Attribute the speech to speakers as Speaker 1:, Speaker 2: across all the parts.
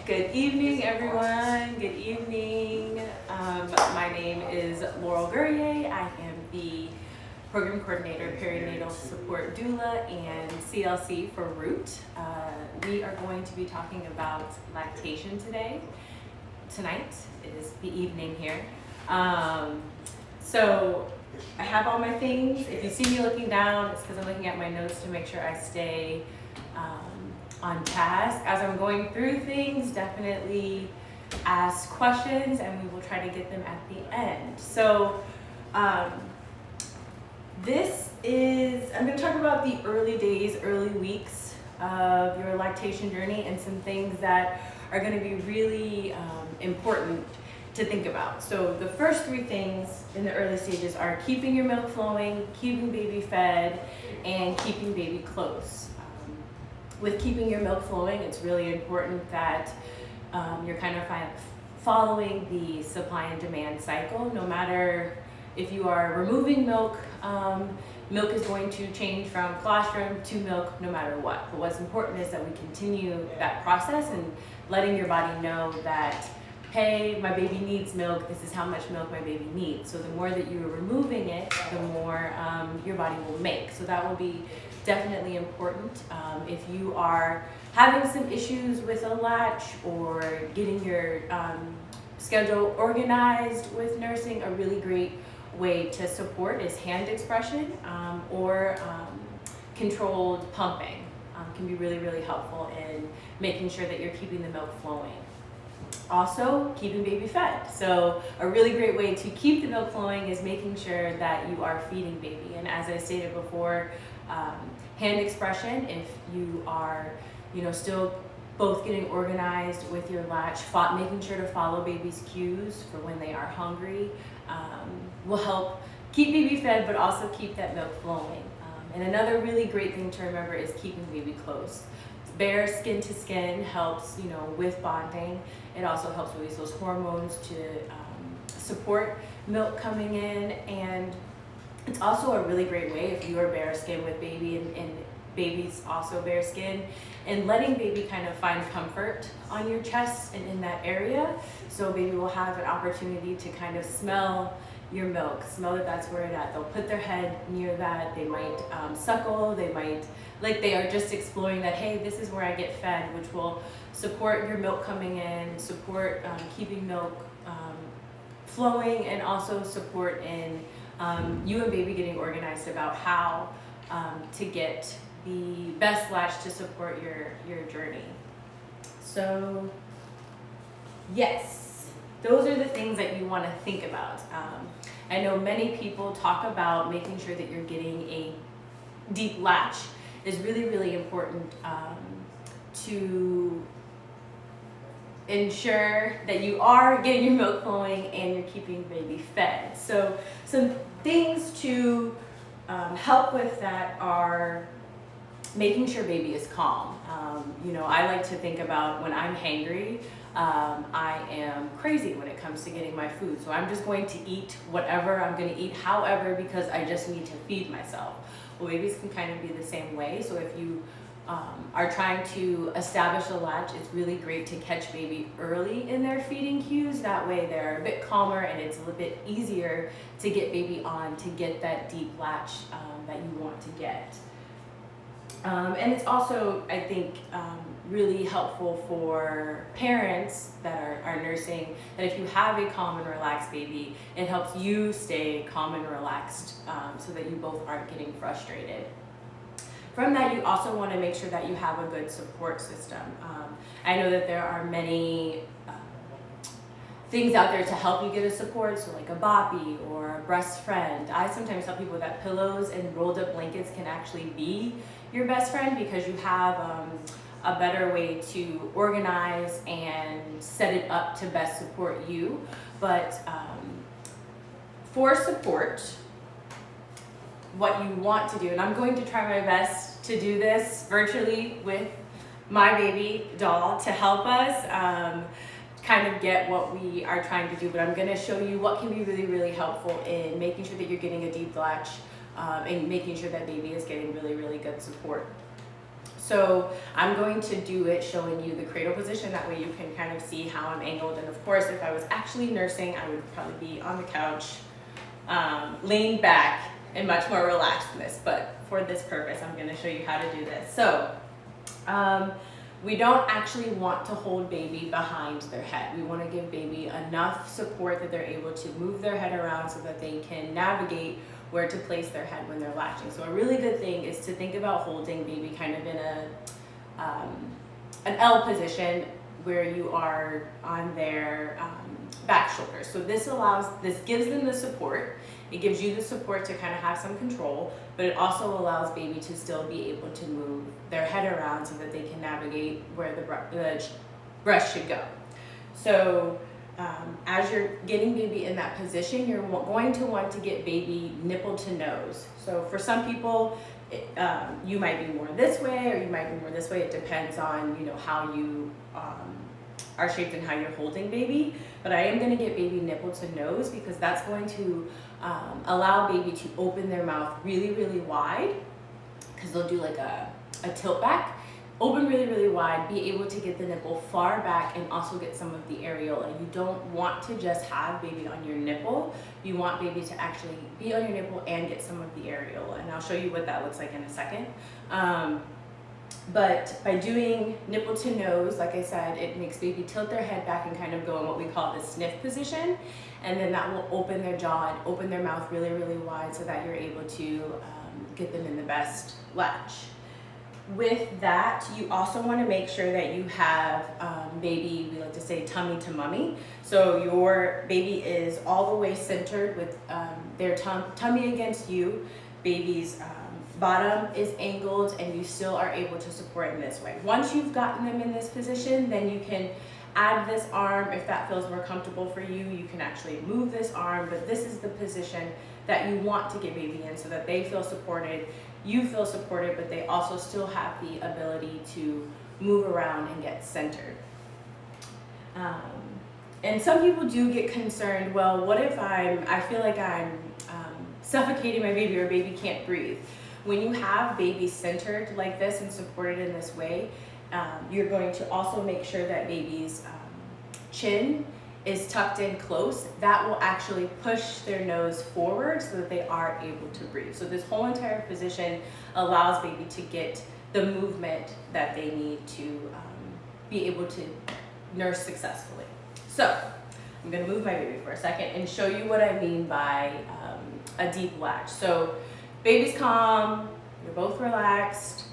Speaker 1: Good evening, everyone. Good evening. My name is Laurel Gourrier. I am the Program Coordinator, Perinatal Support Doula, and CLC for ROOTT. We are going to be talking about lactation tonight is the evening here. So I have all my things. If you see me looking down, it's because I'm looking at my notes to make sure I stay on task. As I'm going through things, definitely ask questions and we will try to get them at the end. So I'm going to talk about the early days, early weeks of your lactation journey and some things that are going to be really important to think about. So the first three things in the early stages are keeping your milk flowing, keeping baby fed, and keeping baby close. With keeping your milk flowing, it's really important that you're kind of following the supply and demand cycle. No matter if you are removing milk, milk is going to change from colostrum to milk no matter what. But what's important is that we continue that process and letting your body know that, hey, my baby needs milk, this is how much milk my baby needs. So the more that you're removing it, the more your body will make. So that will be definitely important. If you are having some issues with a latch or getting your schedule organized with nursing, a really great way to support is hand expression or controlled pumping. Can be really, really helpful in making sure that you're keeping the milk flowing. Also, keeping baby fed. So a really great way to keep the milk flowing is making sure that you are feeding baby. And as I stated before, hand expression, if you are, still both getting organized with your latch, making sure to follow baby's cues for when they are hungry, will help keep baby fed, but also keep that milk flowing. And another really great thing to remember is keeping baby close. Bare skin to skin helps, with bonding. It also helps release those hormones to support milk coming in. And it's also a really great way if you are bare skin with baby and baby's also bare skin, and letting baby kind of find comfort on your chest and in that area. So baby will have an opportunity to kind of smell your milk, smell that that's where it's at. They'll put their head near that. They might suckle. They might, they are just exploring that, hey, this is where I get fed, which will support your milk coming in, support keeping milk flowing, and also support in you and baby getting organized about how to get the best latch to support your journey. So yes, those are the things that you want to think about. I know many people talk about making sure that you're getting a deep latch is really, really important to ensure that you are getting your milk flowing and you're keeping baby fed. So some things to help with that are making sure baby is calm. I like to think about when I'm hangry, I am crazy when it comes to getting my food. So I'm just going to eat whatever I'm going to eat, however, because I just need to feed myself. Well, babies can kind of be the same way. So if you are trying to establish a latch, it's really great to catch baby early in their feeding cues. That way they're a bit calmer and it's a little bit easier to get baby on to get that deep latch that you want to get. And it's also, I think, really helpful for parents that are nursing, that if you have a calm and relaxed baby, it helps you stay calm and relaxed so that you both aren't getting frustrated. From that, you also want to make sure that you have a good support system. I know that there are many things out there to help you get a support, so like a boppy or a breast friend. I sometimes tell people that pillows and rolled up blankets can actually be your best friend because you have a better way to organize and set it up to best support you. But for support, what you want to do, and I'm going to try my best to do this virtually with my baby doll to help us kind of get what we are trying to do, but I'm going to show you what can be really, really helpful in making sure that you're getting a deep latch and making sure that baby is getting really, really good support. So I'm going to do it showing you the cradle position. That way you can kind of see how I'm angled. And of course, if I was actually nursing, I would probably be on the couch, leaned back and much more relaxed than this. But for this purpose, I'm going to show you how to do this. So we don't actually want to hold baby behind their head. We want to give baby enough support that they're able to move their head around so that they can navigate where to place their head when they're latching. So a really good thing is to think about holding baby kind of in an L position where you are on their back shoulders. So this gives them the support. It gives you the support to kind of have some control, but it also allows baby to still be able to move their head around so that they can navigate where the breast should go. So as you're getting baby in that position, you're going to want to get baby nipple to nose. So for some people, you might be more this way or you might be more this way. It depends on how you are shaped and how you're holding baby. But I am going to get baby nipple to nose because that's going to allow baby to open their mouth really, really wide, because they'll do like a tilt back. Open really, really wide, be able to get the nipple far back and also get some of the areola. You don't want to just have baby on your nipple. You want baby to actually be on your nipple and get some of the areola. And I'll show you what that looks like in a second. But by doing nipple to nose, like I said, it makes baby tilt their head back and kind of go in what we call the sniff position. And then that will open their jaw and open their mouth really, really wide so that you're able to get them in the best latch. With that, you also want to make sure that you have baby, we like to say tummy to mummy. So your baby is all the way centered with their tummy against you. Baby's bottom is angled and you still are able to support in this way. Once you've gotten them in this position, then you can add this arm. If that feels more comfortable for you, you can actually move this arm, but this is the position that you want to get baby in so that they feel supported, you feel supported, but they also still have the ability to move around and get centered. And some people do get concerned, well, what if I feel like I'm suffocating my baby or baby can't breathe? When you have baby centered like this and supported in this way, you're going to also make sure that baby's chin is tucked in close. That will actually push their nose forward so that they are able to breathe. So this whole entire position allows baby to get the movement that they need to be able to nurse successfully. So I'm gonna move my baby for a second and show you what I mean by a deep latch. So baby's calm, you're both relaxed,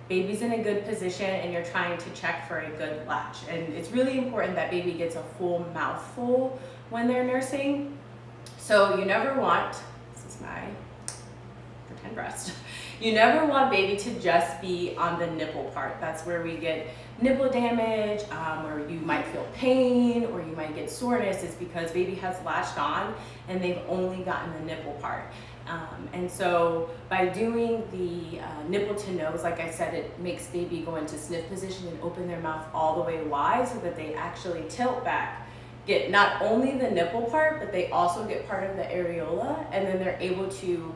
Speaker 1: baby's in a good position, and you're trying to check for a good latch. And it's really important that baby gets a full mouthful when they're nursing. So you never want, this is my pretend breast, you never want baby to just be on the nipple part. That's where we get nipple damage, or you might feel pain, or you might get soreness. It's because baby has latched on and they've only gotten the nipple part. And so by doing the nipple to nose, like I said, it makes baby go into sniff position and open their mouth all the way wide so that they actually tilt back, get not only the nipple part, but they also get part of the areola, and then they're able to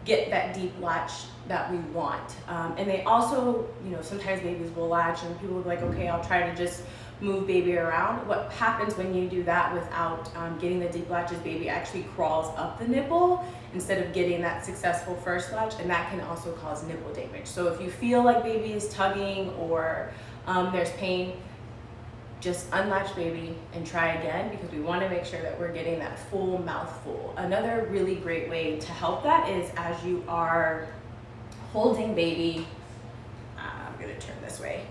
Speaker 1: get that deep latch that we want. And they also, sometimes babies will latch and people will be like, okay, I'll try to just move baby around. What happens when you do that without getting the deep latch is baby actually crawls up the nipple instead of getting that successful first latch, and that can also cause nipple damage. So if you feel like baby is tugging or there's pain, just unlatch baby and try again, because we want to make sure that we're getting that full mouthful. Another really great way to help that is as you are holding baby, I'm going to turn this way.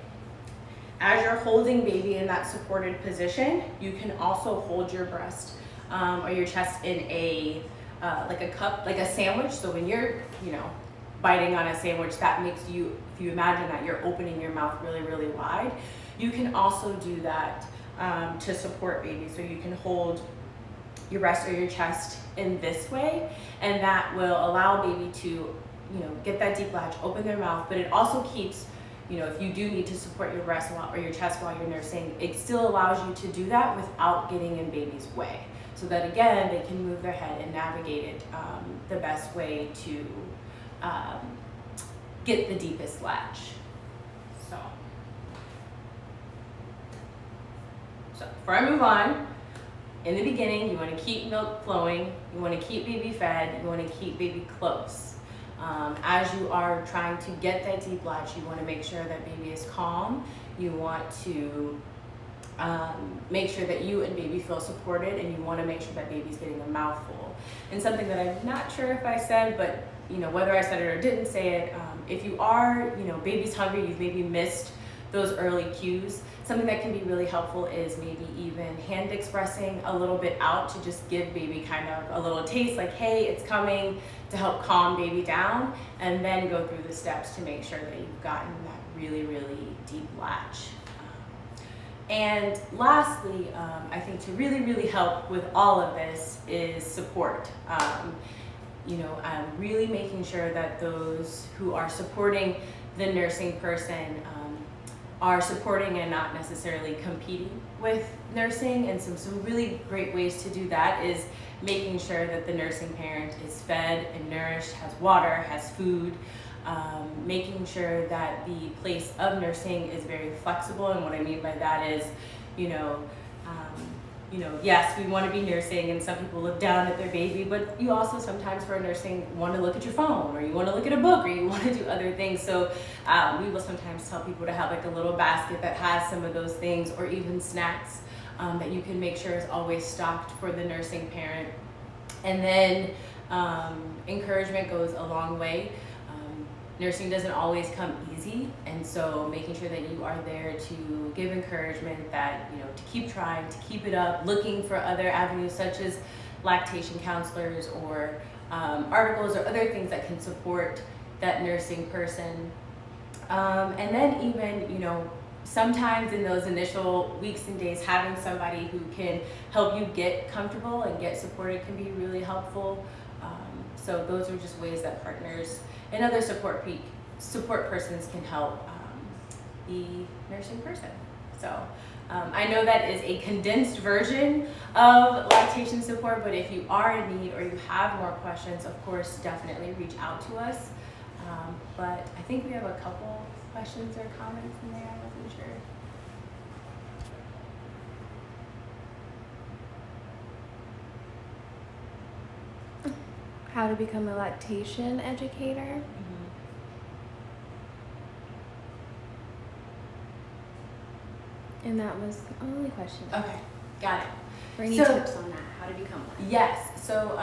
Speaker 1: As you're holding baby in that supported position, you can also hold your breast or your chest in a like a cup, like a sandwich. So when you're, biting on a sandwich, that makes you, if you imagine that you're opening your mouth really, really wide, you can also do that to support baby. So you can hold your breast or your chest in this way, and that will allow baby to, get that deep latch, open their mouth, but it also keeps, if you do need to support your breast or your chest while you're nursing, it still allows you to do that without getting in baby's way. So that again, they can move their head and navigate it the best way to get the deepest latch. So before I move on, in the beginning, you want to keep milk flowing, you want to keep baby fed, you want to keep baby close. As you are trying to get that deep latch, you want to make sure that baby is calm. You want to make sure that you and baby feel supported, and you want to make sure that baby's getting a mouthful. And something that I'm not sure if I said, but whether I said it or didn't say it, if you are, baby's hungry, you've maybe missed those early cues, something that can be really helpful is maybe even hand expressing a little bit out to just give baby kind of a little taste, like, hey, it's coming, to help calm baby down, and then go through the steps to make sure that you've gotten that really, really deep latch. And lastly, I think to really, really help with all of this is support. Really making sure that those who are supporting the nursing person are supporting and not necessarily competing with nursing. And some really great ways to do that is making sure that the nursing parent is fed and nourished, has water, has food, making sure that the place of nursing is very flexible. And what I mean by that is, yes, we want to be nursing, and some people look down at their baby, but you also sometimes for nursing want to look at your phone, or you want to look at a book, or you want to do other things. So we will sometimes tell people to have like a little basket that has some of those things, or even snacks that you can make sure is always stocked for the nursing parent. And then encouragement goes a long way. Nursing doesn't always come easy, and so making sure that you are there to give encouragement that, to keep trying, to keep it up, looking for other avenues such as lactation counselors or articles or other things that can support that nursing person. And then even, sometimes in those initial weeks and days, having somebody who can help you get comfortable and get supported can be really helpful. So those are just ways that partners and other support persons can help the nursing person. So I know that is a condensed version of lactation support, but if you are in need or you have more questions, of course, definitely reach out to us. But I think we have a couple questions or comments in there. I wasn't sure.
Speaker 2: How to become a lactation educator.
Speaker 1: Mm-hmm.
Speaker 2: And that was the only question.
Speaker 1: Okay, got it.
Speaker 2: For any tips on that, how to become one?
Speaker 1: Yes, so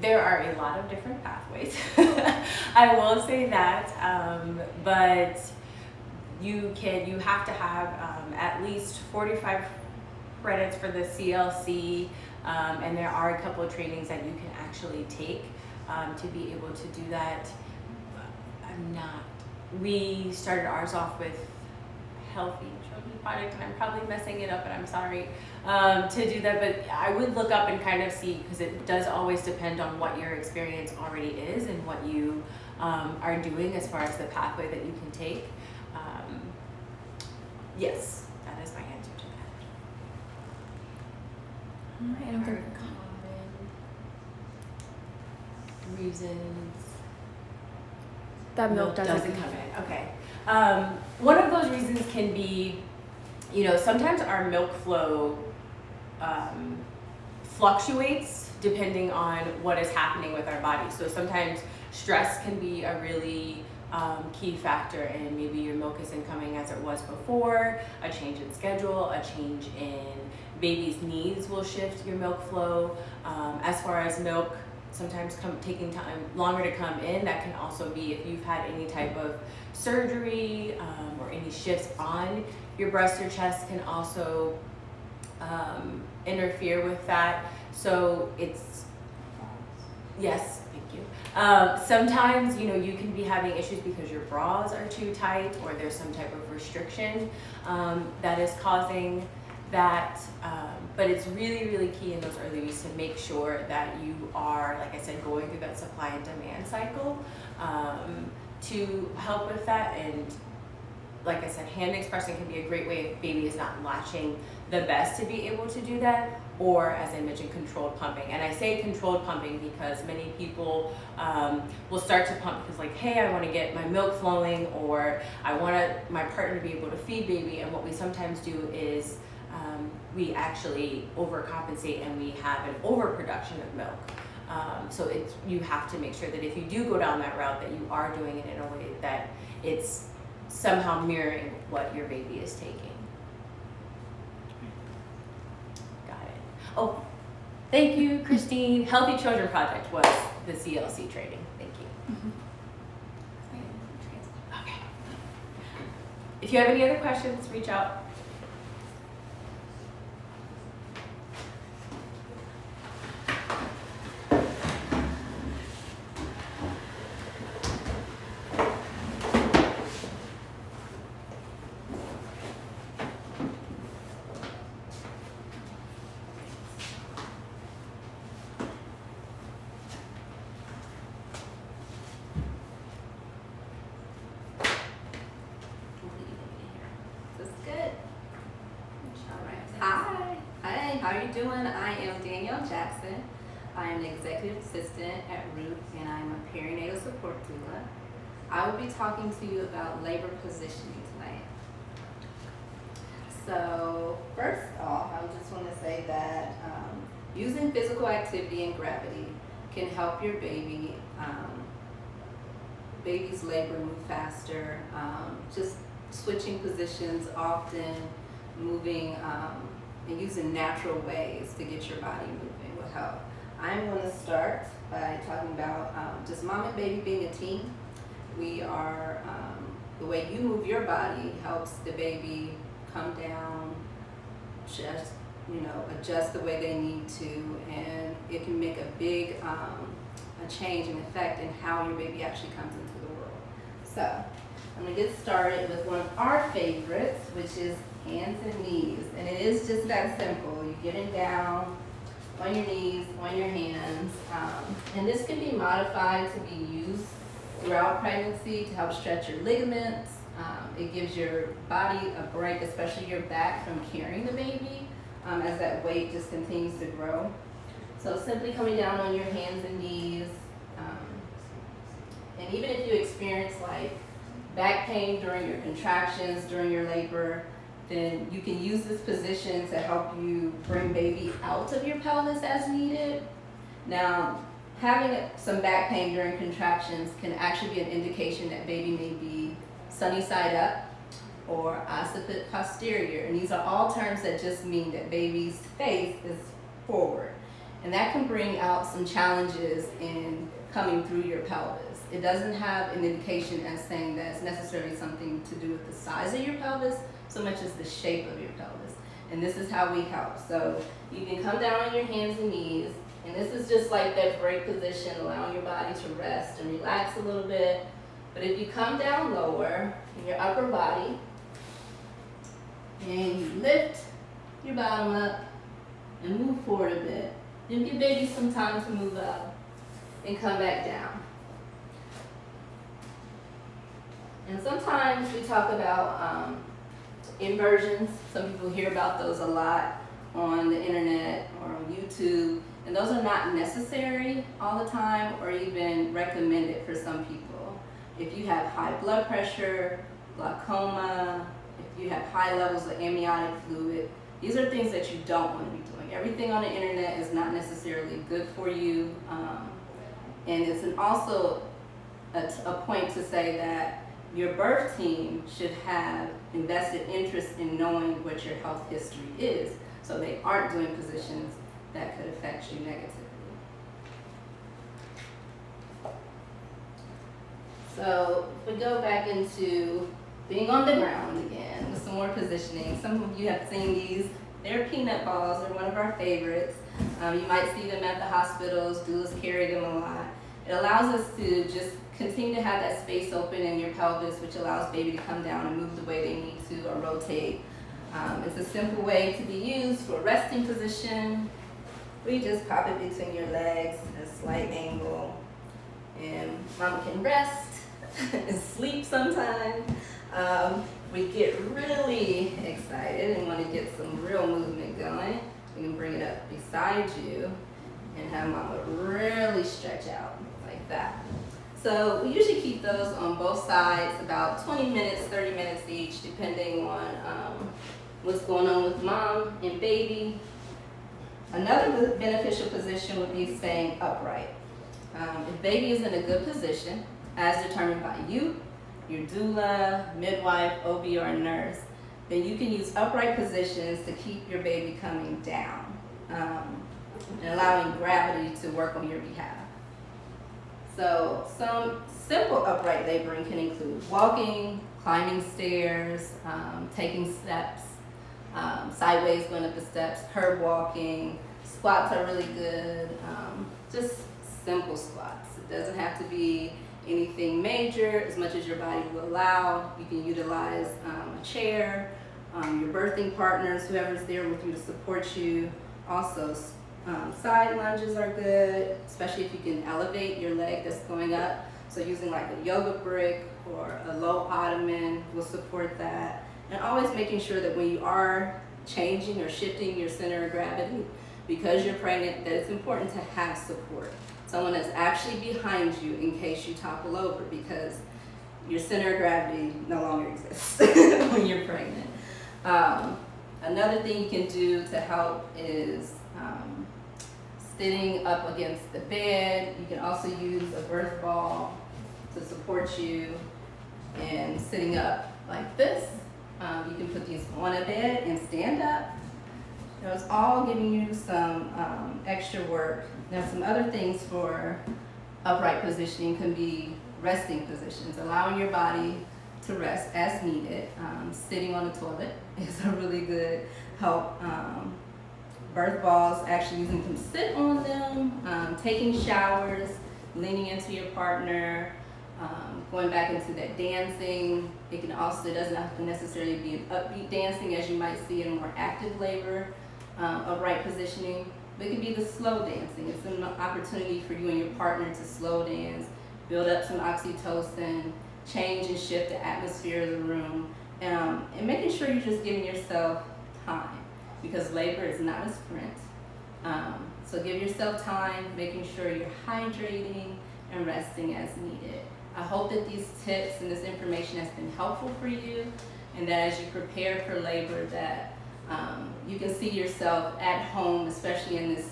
Speaker 1: there are a lot of different pathways. I will say that, but you have to have at least 45 credits for the CLC. And there are a couple of trainings that you can actually take to be able to do that. We started ours off with Healthy Children Project, and I'm probably messing it up, and I'm sorry to do that, but I would look up and kind of see, because it does always depend on what your experience already is and what you are doing as far as the pathway that you can take. Yes, that is my answer to that.
Speaker 2: I don't think
Speaker 1: common reasons
Speaker 2: that milk
Speaker 1: doesn't come in. Okay. One of those reasons can be, sometimes our milk flow fluctuates depending on what is happening with our body. So sometimes stress can be a really key factor, and maybe your milk isn't coming as it was before. A change in schedule, a change in baby's needs will shift your milk flow. As far as milk sometimes taking time longer to come in, that can also be if you've had any type of surgery or any shifts on your breast or chest can also interfere with that. So yes, thank you. Sometimes, you can be having issues because your bras are too tight, or there's some type of restriction that is causing that. But it's really, really key in those early weeks to make sure that you are, like I said, going through that supply and demand cycle to help with that. And like I said, hand expressing can be a great way if baby is not latching the best to be able to do that, or as I mentioned, controlled pumping. And I say controlled pumping because many people will start to pump because like, hey, I want to get my milk flowing, or I want my partner to be able to feed baby. And what we sometimes do is we actually overcompensate and we have an overproduction of milk. So you have to make sure that if you do go down that route, that you are doing it in a way that it's somehow mirroring what your baby is taking. Got it. Oh, thank you, Christine. Healthy Children Project was the CLC training. Thank you. Okay. If you have any other questions, reach out.
Speaker 3: How are you doing? I am Danielle Jackson. I am the executive assistant at ROOTT, and I'm a perinatal support doula. I will be talking to you about labor positioning tonight. So first off, I just want to say that using physical activity and gravity can help your baby's labor move faster. Just switching positions often, moving and using natural ways to get your body moving will help. I'm going to start by talking about just mom and baby being a team. We are, the way you move your body helps the baby come down, just, adjust the way they need to, and it can make a big a change and effect in how your baby actually comes into the world. So I'm going to get started with one of our favorites, which is hands and knees. And it is just that simple. You're getting down on your knees, on your hands. And this can be modified to be used throughout pregnancy to help stretch your ligaments. It gives your body a break, especially your back, from carrying the baby as that weight just continues to grow. So simply coming down on your hands and knees. And even if you experience like back pain during your contractions, during your labor, then you can use this position to help you bring baby out of your pelvis as needed. Now, having some back pain during contractions can actually be an indication that baby may be sunny side up or occiput posterior. And these are all terms that just mean that baby's face is forward. And that can bring out some challenges in coming through your pelvis. It doesn't have an indication as saying that it's necessarily something to do with the size of your pelvis, so much as the shape of your pelvis. And this is how we help. So you can come down on your hands and knees, and this is just like that break position, allowing your body to rest and relax a little bit. But if you come down lower in your upper body, and you lift your bottom up and move forward a bit, then give baby some time to move up and come back down. And sometimes we talk about inversions. Some people hear about those a lot on the internet or on YouTube, and those are not necessary all the time or even recommended for some people. If you have high blood pressure, glaucoma, if you have high levels of amniotic fluid, these are things that you don't want to be doing. Everything on the internet is not necessarily good for you, and it's also a point to say that your birth team should have invested interest in knowing what your health history is, so they aren't doing positions that could affect you negatively. So if we go back into being on the ground again with some more positioning, some of you have seen these. They're peanut balls. They're one of our favorites. You might see them at the hospitals. Doulas carry them a lot. It allows us to just continue to have that space open in your pelvis, which allows baby to come down and move the way they need to or rotate. It's a simple way to be used for a resting position. We just pop it between your legs at a slight angle, and mama can rest and sleep sometimes. we get really excited and want to get some real movement going, you can bring it up beside you and have mama really stretch out like that. So we usually keep those on both sides about 20 minutes, 30 minutes each, depending on what's going on with mom and baby. Another beneficial position would be staying upright. If baby is in a good position, as determined by you, your doula, midwife, OB, or nurse, then you can use upright positions to keep your baby coming down and allowing gravity to work on your behalf. So some simple upright laboring can include walking, climbing stairs, taking steps, sideways going up the steps, curb walking. Squats are really good, just simple squats. It doesn't have to be anything major, as much as your body will allow. You can utilize a chair, your birthing partners, whoever's there with you to support you. Also, side lunges are good, especially if you can elevate your leg that's going up. So using like a yoga brick or a low ottoman will support that. And always making sure that when you are changing or shifting your center of gravity, because you're pregnant, that it's important to have support. Someone that's actually behind you in case you topple over, because your center of gravity no longer exists when you're pregnant. Another thing you can do to help is sitting up against the bed. You can also use a birth ball to support you, and sitting up like this. You can put these on a bed and stand up. It's all giving you some extra work. Now, some other things for upright positioning can be resting positions, allowing your body to rest as needed. Sitting on the toilet is a really good help. Birth balls, actually using them to sit on them, taking showers, leaning into your partner, going back into that dancing. It doesn't have to necessarily be an upbeat dancing as you might see in more active labor, upright positioning. But it can be the slow dancing. It's an opportunity for you and your partner to slow dance, build up some oxytocin, change and shift the atmosphere of the room, and making sure you're just giving yourself time, because labor is not a sprint. So give yourself time, making sure you're hydrating and resting as needed. I hope that these tips and this information has been helpful for you, and that as you prepare for labor, that you can see yourself at home, especially in this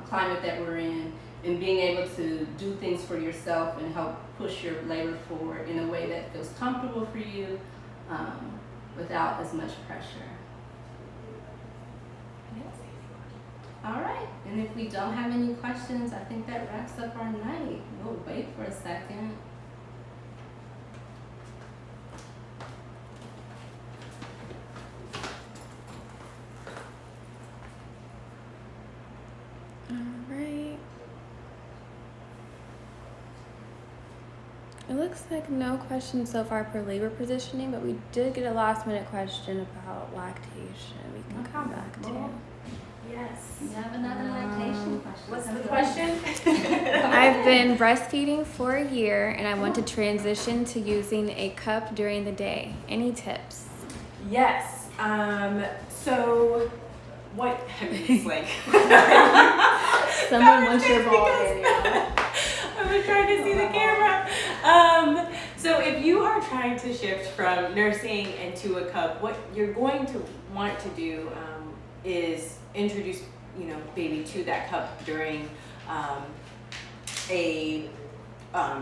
Speaker 3: climate that we're in, and being able to do things for yourself and help push your labor forward in a way that feels comfortable for you, without as much pressure. All right, and if we don't have any questions, I think that wraps up our night. We'll wait for a second.
Speaker 2: All right. It looks like no questions so far for labor positioning, but we did get a last minute question about lactation. We can come back to.
Speaker 1: Yes.
Speaker 3: You have another lactation question.
Speaker 1: What's the question?
Speaker 2: I've been breastfeeding for a year and I want to transition to using a cup during the day. Any tips?
Speaker 1: Yes. So what? It's like
Speaker 2: Someone wants your ball, Danielle.
Speaker 1: I was trying to see the camera. So if you are trying to shift from nursing into a cup, what you're going to want to do is introduce, baby to that cup during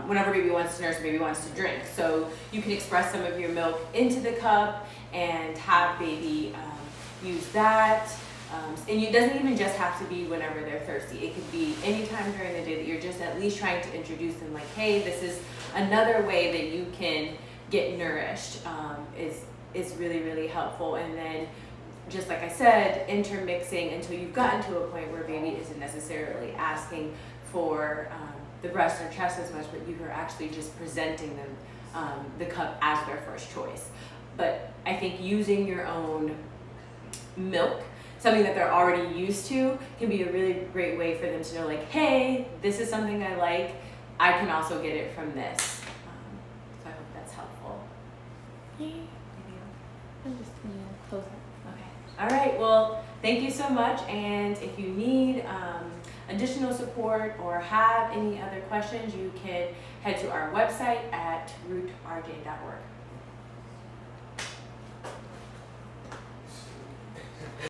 Speaker 1: whenever baby wants to nurse, baby wants to drink. So you can express some of your milk into the cup and have baby use that. And it doesn't even just have to be whenever they're thirsty. It could be anytime during the day that you're just at least trying to introduce them, like, hey, this is another way that you can get nourished. Is really, really helpful. And then, just like I said, intermixing until you've gotten to a point where baby isn't necessarily asking for the breast or chest as much, but you are actually just presenting them the cup as their first choice. But I think using your own milk, something that they're already used to, can be a really great way for them to know, like, hey, this is something I like. I can also get it from this. So I hope that's helpful.
Speaker 2: Yay.
Speaker 1: right, well, thank you so much. And if you need additional support or have any other questions, you can head to our website at rootrj.org.